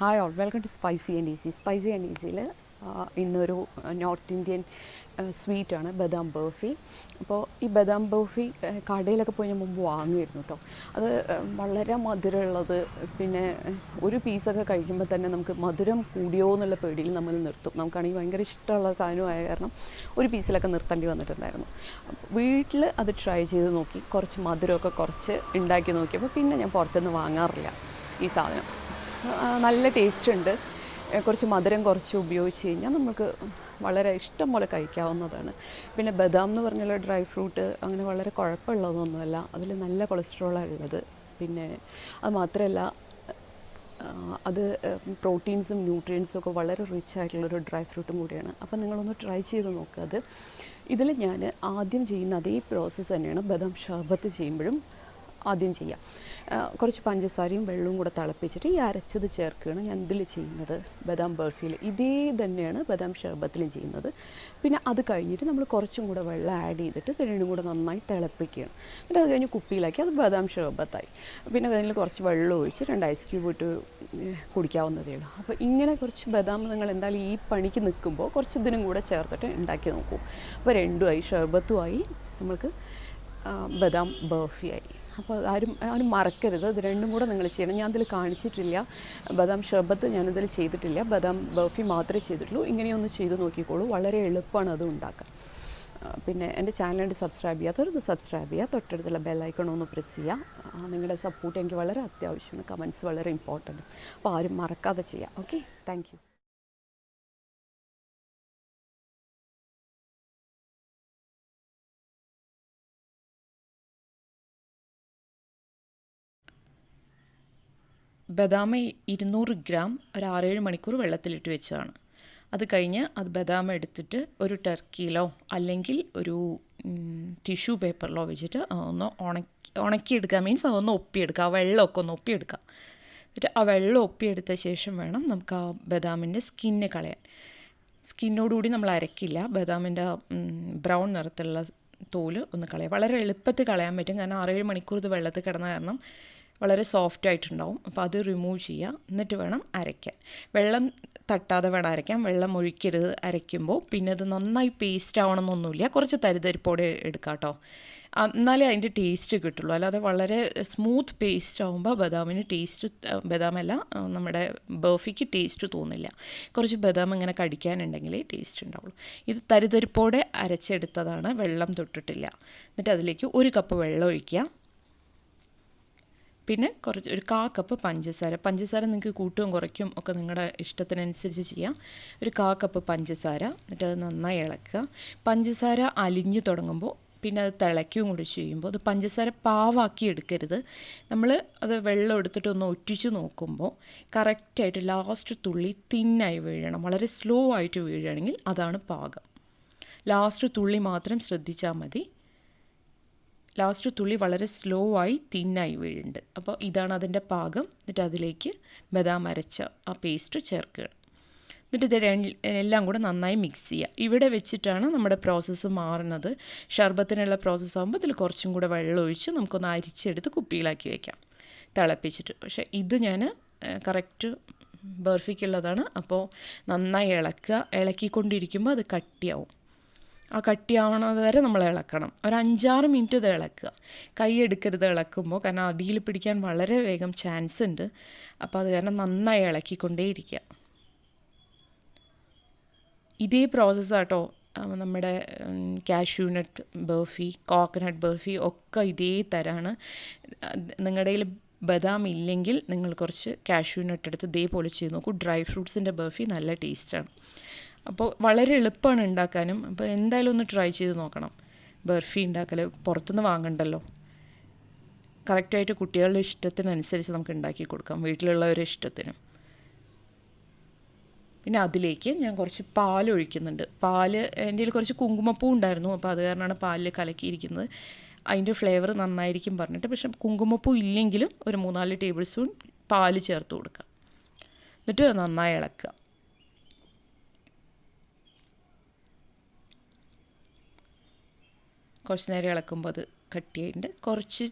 Hi all, welcome to spicy and easy. Spicy and ഈസിയിൽ ഇന്നൊരു north Indian സ്വീറ്റാണ് ബദാം ബർഫി. അപ്പോൾ ഈ ബദാം ബർഫി കടയിലൊക്കെ പോയി ഞാൻ മുമ്പ് വാങ്ങിയിരുന്നു കേട്ടോ. അത് വളരെ മധുരമുള്ളത്, പിന്നെ ഒരു പീസൊക്കെ കഴിക്കുമ്പോൾ തന്നെ നമുക്ക് മധുരം കൂടിയോ എന്നുള്ള പേടിയിൽ നമ്മൾ നിർത്തും. നമുക്കാണെങ്കിൽ ഭയങ്കര ഇഷ്ടമുള്ള സാധനമായ കാരണം ഒരു പീസിലൊക്കെ നിർത്തേണ്ടി വന്നിട്ടുണ്ടായിരുന്നു. വീട്ടിൽ അത് ട്രൈ ചെയ്ത് നോക്കി, കുറച്ച് മധുരമൊക്കെ കുറച്ച് ഉണ്ടാക്കി നോക്കിയപ്പോൾ പിന്നെ ഞാൻ പുറത്തുനിന്ന് വാങ്ങാറില്ല ഈ സാധനം. നല്ല ടേസ്റ്റ് ഉണ്ട്. കുറച്ച് മധുരം കുറച്ച് ഉപയോഗിച്ച് കഴിഞ്ഞാൽ നമുക്ക് വളരെ ഇഷ്ടം പോലെ കഴിക്കാവുന്നതാണ്. പിന്നെ ബദാം എന്ന് പറഞ്ഞുള്ള ഡ്രൈ ഫ്രൂട്ട് അങ്ങനെ വളരെ കുഴപ്പമുള്ളതൊന്നുമല്ല, അതിൽ നല്ല കൊളസ്ട്രോളാണ് ഉള്ളത്. പിന്നെ അത് മാത്രമല്ല, അത് പ്രോട്ടീൻസും ന്യൂട്രിയൻസും ഒക്കെ വളരെ റിച്ച് ആയിട്ടുള്ളൊരു ഡ്രൈ ഫ്രൂട്ടും കൂടിയാണ്. അപ്പം നിങ്ങളൊന്ന് ട്രൈ ചെയ്ത് നോക്കുക. അത് ഇതിൽ ഞാൻ ആദ്യം ചെയ്യുന്ന അതേ പ്രോസസ്സ് തന്നെയാണ് ബദാം ഷർബത്ത് ചെയ്യുമ്പോഴും ആദ്യം ചെയ്യാം. കുറച്ച് പഞ്ചസാരയും വെള്ളവും കൂടെ തിളപ്പിച്ചിട്ട് ഈ അരച്ചത് ചേർക്കുകയാണ് ഞാൻ ഇതിൽ ചെയ്യുന്നത്. ബദാം ബർഫിയിൽ ഇതേ തന്നെയാണ് ബദാം ഷർബത്തിലും ചെയ്യുന്നത്. പിന്നെ അത് കഴിഞ്ഞിട്ട് നമ്മൾ കുറച്ചും കൂടെ വെള്ളം ആഡ് ചെയ്തിട്ട് രണ്ടും കൂടെ നന്നായി തിളപ്പിക്കുകയാണ്. എന്നിട്ട് അത് കഴിഞ്ഞ് കുപ്പിയിലാക്കി അത് ബദാം ഷർബത്തായി. പിന്നെ അതിൽ കുറച്ച് വെള്ളം ഒഴിച്ച് 2 ഐസ് ക്യൂബ് ഇട്ട് കുടിക്കാവുന്നതേ ഉള്ളൂ. അപ്പോൾ ഇങ്ങനെ കുറച്ച് ബദാം നിങ്ങൾ എന്തായാലും ഈ പണിക്ക് നിൽക്കുമ്പോൾ കുറച്ച് ഇതിനും കൂടെ ചേർത്തിട്ട് ഉണ്ടാക്കി നോക്കൂ. അപ്പോൾ രണ്ടുമായി, ഷർബത്തുമായി, നമുക്ക് ബദാം ബർഫിയായി. അപ്പോൾ ആരും മറക്കരുത്, ഇത് രണ്ടും കൂടെ നിങ്ങൾ ചെയ്യണം. ഞാൻ ഇതിൽ കാണിച്ചിട്ടില്ല, ബദാം ഷർബത്ത് ഞാനിതിൽ ചെയ്തിട്ടില്ല, ബദാം ബർഫി മാത്രമേ ചെയ്തിട്ടുള്ളൂ. ഇങ്ങനെയൊന്ന് ചെയ്ത് നോക്കിക്കോളൂ, വളരെ എളുപ്പമാണ് അത് ഉണ്ടാക്കാൻ. പിന്നെ എൻ്റെ ചാനലിൻ്റെ സബ്സ്ക്രൈബ് ചെയ്യാത്തവർ ഇത് സബ്സ്ക്രൈബ് ചെയ്യുക, തൊട്ടടുത്തുള്ള ബെല്ലൈക്കൺ ഒന്ന് പ്രസ് ചെയ്യുക. നിങ്ങളുടെ സപ്പോർട്ട് എനിക്ക് വളരെ അത്യാവശ്യമാണ്, കമൻറ്റ്സ് വളരെ ഇമ്പോർട്ടൻറ്റ്. അപ്പോൾ ആരും മറക്കാതെ ചെയ്യാം. Okay, thank you. ബദാം 200 ഗ്രാം ഒരു 6-7 മണിക്കൂർ വെള്ളത്തിലിട്ട് വെച്ചതാണ്. അത് കഴിഞ്ഞ് അത് ബദാം എടുത്തിട്ട് ഒരു ടർക്കിയിലോ അല്ലെങ്കിൽ ഒരു ടിഷ്യൂ പേപ്പറിലോ വെച്ചിട്ട് ഒന്ന് ഉണക്കിയെടുക്കുക. മീൻസ് അതൊന്ന് ഒപ്പിയെടുക്കുക, ആ വെള്ളമൊക്കെ ഒന്ന് ഒപ്പിയെടുക്കുക. എന്നിട്ട് ആ വെള്ളം ഒപ്പിയെടുത്ത ശേഷം വേണം നമുക്ക് ആ ബദാമിൻ്റെ സ്കിന്ന് കളയാൻ. സ്കിന്നോടുകൂടി നമ്മൾ അരക്കില്ല, ബദാമിൻ്റെ ബ്രൗൺ നിറത്തിലുള്ള തോല് ഒന്ന് കളയാം. വളരെ എളുപ്പത്തിൽ കളയാൻ പറ്റും, കാരണം 6-7 മണിക്കൂർ ഇത് വെള്ളത്തിൽ കിടന്ന കാരണം വളരെ സോഫ്റ്റ് ആയിട്ടുണ്ടാവും. അപ്പോൾ അത് റിമൂവ് ചെയ്യുക, എന്നിട്ട് വേണം അരയ്ക്കാൻ. വെള്ളം തട്ടാതെ വേണം അരയ്ക്കാൻ, വെള്ളം ഒഴിക്കരുത് അരയ്ക്കുമ്പോൾ. പിന്നെ അത് നന്നായി പേസ്റ്റ് ആവണമെന്നൊന്നുമില്ല, കുറച്ച് തരിതരിപ്പോടെ എടുക്കാം കേട്ടോ, എന്നാലേ അതിൻ്റെ ടേസ്റ്റ് കിട്ടുള്ളൂ. അല്ലാതെ വളരെ സ്മൂത്ത് പേസ്റ്റ് ആകുമ്പോൾ ബദാമിന് ടേസ്റ്റ്, ബദാമല്ല നമ്മുടെ ബർഫിക്ക് ടേസ്റ്റ് തോന്നില്ല. കുറച്ച് ബദാം ഇങ്ങനെ കടിക്കാനുണ്ടെങ്കിലേ ടേസ്റ്റ് ഉണ്ടാവുള്ളൂ. ഇത് തരിതരിപ്പോടെ അരച്ചെടുത്തതാണ്, വെള്ളം തൊട്ടിട്ടില്ല. എന്നിട്ട് അതിലേക്ക് 1 കപ്പ് വെള്ളം ഒഴിക്കുക. പിന്നെ ഒരു 1/4 കപ്പ് പഞ്ചസാര നിങ്ങൾക്ക് കൂട്ടുകയും കുറയ്ക്കും ഒക്കെ നിങ്ങളുടെ ഇഷ്ടത്തിനനുസരിച്ച് ചെയ്യാം. ഒരു 1/4 കപ്പ് പഞ്ചസാര, എന്നിട്ട് അത് നന്നായി ഇളക്കുക. പഞ്ചസാര അലിഞ്ഞു തുടങ്ങുമ്പോൾ പിന്നെ അത് തിളയ്ക്കുകയും കൂടി ചെയ്യുമ്പോൾ അത് പഞ്ചസാര പാവാക്കി എടുക്കരുത്. നമ്മൾ അത് വെള്ളം എടുത്തിട്ട് ഒന്ന് ഒറ്റിച്ച് നോക്കുമ്പോൾ കറക്റ്റായിട്ട് ലാസ്റ്റ് തുള്ളി തിന്നായി വീഴണം. വളരെ സ്ലോ ആയിട്ട് വീഴുകയാണെങ്കിൽ അതാണ് പാകം. ലാസ്റ്റ് തുള്ളി മാത്രം ശ്രദ്ധിച്ചാൽ മതി. ലാസ്റ്റ് തുള്ളി വളരെ സ്ലോ ആയി തിന്നായി വീഴുന്നുണ്ട്. അപ്പോൾ ഇതാണ് അതിൻ്റെ പാകം. എന്നിട്ട് അതിലേക്ക് ബദാം അരച്ച ആ പേസ്റ്റ് ചേർക്കുക. എന്നിട്ട് ഇത് എല്ലാം കൂടെ നന്നായി മിക്സ് ചെയ്യുക. ഇവിടെ വെച്ചിട്ടാണ് നമ്മുടെ പ്രോസസ്സ് മാറുന്നത്. ഷർബത്തിനുള്ള പ്രോസസ്സ് ആകുമ്പോൾ ഇതിൽ കുറച്ചും കൂടെ വെള്ളം ഒഴിച്ച് നമുക്കൊന്ന് അരിച്ചെടുത്ത് കുപ്പിയിലാക്കി വയ്ക്കാം തിളപ്പിച്ചിട്ട്. പക്ഷേ ഇത് ഞാൻ കറക്റ്റ് ബർഫിക്കുള്ളതാണ്. അപ്പോൾ നന്നായി ഇളക്കിക്കൊണ്ടിരിക്കുമ്പോൾ അത് കട്ടിയാവും. ആ കട്ടിയാവണത് വരെ നമ്മൾ ഇളക്കണം. ഒരു 5-6 മിനിറ്റ് ഇത് ഇളക്കുക. കൈ എടുക്കരുത് ഇളക്കുമ്പോൾ, കാരണം അടിയിൽ പിടിക്കാൻ വളരെ വേഗം ചാൻസ് ഉണ്ട്. അപ്പോൾ അത് കാരണം നന്നായി ഇളക്കിക്കൊണ്ടേയിരിക്കുക. ഇതേ പ്രോസസ്സാട്ടോ നമ്മുടെ കാഷ്യൂനട്ട് ബർഫി, കോക്കനട്ട് ബർഫി ഒക്കെ ഇതേ തരമാണ്. നിങ്ങളുടെ കയ്യിൽ ബദാം ഇല്ലെങ്കിൽ നിങ്ങൾ കുറച്ച് കാഷ്യൂനട്ട് എടുത്ത് ഇതേപോലെ ചെയ്ത് നോക്കൂ. ഡ്രൈ ഫ്രൂട്ട്സിൻ്റെ ബർഫി നല്ല ടേസ്റ്റാണ്. അപ്പോൾ വളരെ എളുപ്പമാണ് ഉണ്ടാക്കാനും. അപ്പോൾ എന്തായാലും ഒന്ന് ട്രൈ ചെയ്ത് നോക്കണം. ബർഫി ഉണ്ടാക്കൽ പുറത്തുനിന്ന് വാങ്ങണ്ടല്ലോ, കറക്റ്റായിട്ട് കുട്ടികളുടെ ഇഷ്ടത്തിനനുസരിച്ച് നമുക്ക് ഉണ്ടാക്കി കൊടുക്കാം, വീട്ടിലുള്ളവരുടെ ഇഷ്ടത്തിനും. പിന്നെ അതിലേക്ക് ഞാൻ കുറച്ച് പാൽ ഒഴിക്കുന്നുണ്ട്. എൻ്റെ കയ്യിൽ കുറച്ച് കുങ്കുമപ്പൂ ഉണ്ടായിരുന്നു, അപ്പോൾ അത് കാരണമാണ് പാലിൽ കലക്കിയിരിക്കുന്നത്. അതിൻ്റെ ഫ്ലേവർ നന്നായിരിക്കും പറഞ്ഞിട്ട്. പക്ഷേ കുങ്കുമപ്പൂ ഇല്ലെങ്കിലും ഒരു 3-4 ടേബിൾ സ്പൂൺ പാൽ ചേർത്ത് കൊടുക്കുക. എന്നിട്ട് നന്നായി ഇളക്കുക. കുറച്ച് നേരം ഇളക്കുമ്പോൾ അത് കട്ടിയായിട്ടുണ്ട്. കുറച്ച്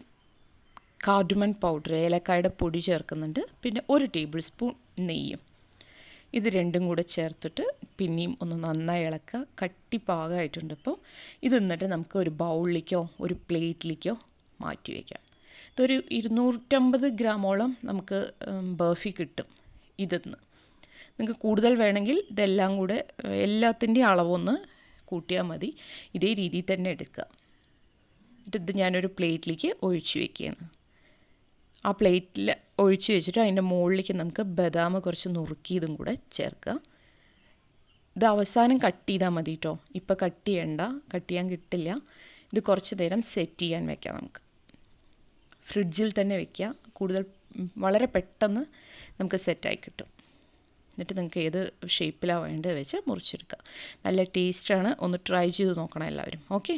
കാർഡമം പൗഡർ, ഏലക്കായുടെ പൊടി ചേർക്കുന്നുണ്ട്. പിന്നെ 1 ടേബിൾ സ്പൂൺ നെയ്യും. ഇത് രണ്ടും കൂടെ ചേർത്തിട്ട് പിന്നെയും ഒന്ന് നന്നായി ഇളക്കുക. കട്ടി പാകമായിട്ടുണ്ട്. ഇപ്പോൾ ഇത് എന്നിട്ട് നമുക്ക് ഒരു ബൗളിലേക്കോ ഒരു പ്ലേറ്റിലേക്കോ മാറ്റി വയ്ക്കാം. ഇതൊരു 250 ഗ്രാമോളം നമുക്ക് ബർഫി കിട്ടും ഇതിന്ന്. നിങ്ങൾക്ക് കൂടുതൽ വേണമെങ്കിൽ ഇതെല്ലാം കൂടെ എല്ലാത്തിൻ്റെയും അളവൊന്ന് കൂട്ടിയാൽ മതി. ഇതേ രീതിയിൽ തന്നെ എടുക്കുക. എന്നിട്ട് ഇത് ഞാനൊരു പ്ലേറ്റിലേക്ക് ഒഴിച്ച് വയ്ക്കുകയാണ്. ആ പ്ലേറ്റിൽ ഒഴിച്ച് വെച്ചിട്ട് അതിൻ്റെ മുകളിലേക്ക് നമുക്ക് ബദാം കുറച്ച് നുറുക്കിയതും കൂടെ ചേർക്കുക. ഇത് അവസാനം കട്ട് ചെയ്താൽ മതി കേട്ടോ. ഇപ്പോൾ കട്ട് ചെയ്യണ്ട, കട്ട് ചെയ്യാൻ കിട്ടില്ല. ഇത് കുറച്ച് നേരം സെറ്റ് ചെയ്യാൻ വെക്കാം. നമുക്ക് ഫ്രിഡ്ജിൽ തന്നെ വെക്കുക. കൂടുതൽ വളരെ പെട്ടെന്ന് നമുക്ക് സെറ്റായി കിട്ടും. എന്നിട്ട് നിങ്ങൾക്ക് ഏത് ഷേപ്പിലാണ് വേണ്ടത് വെച്ച് മുറിച്ചെടുക്കുക. നല്ല ടേസ്റ്റാണ്. ഒന്ന് ട്രൈ ചെയ്ത് നോക്കണം എല്ലാവരും. ഓക്കെ.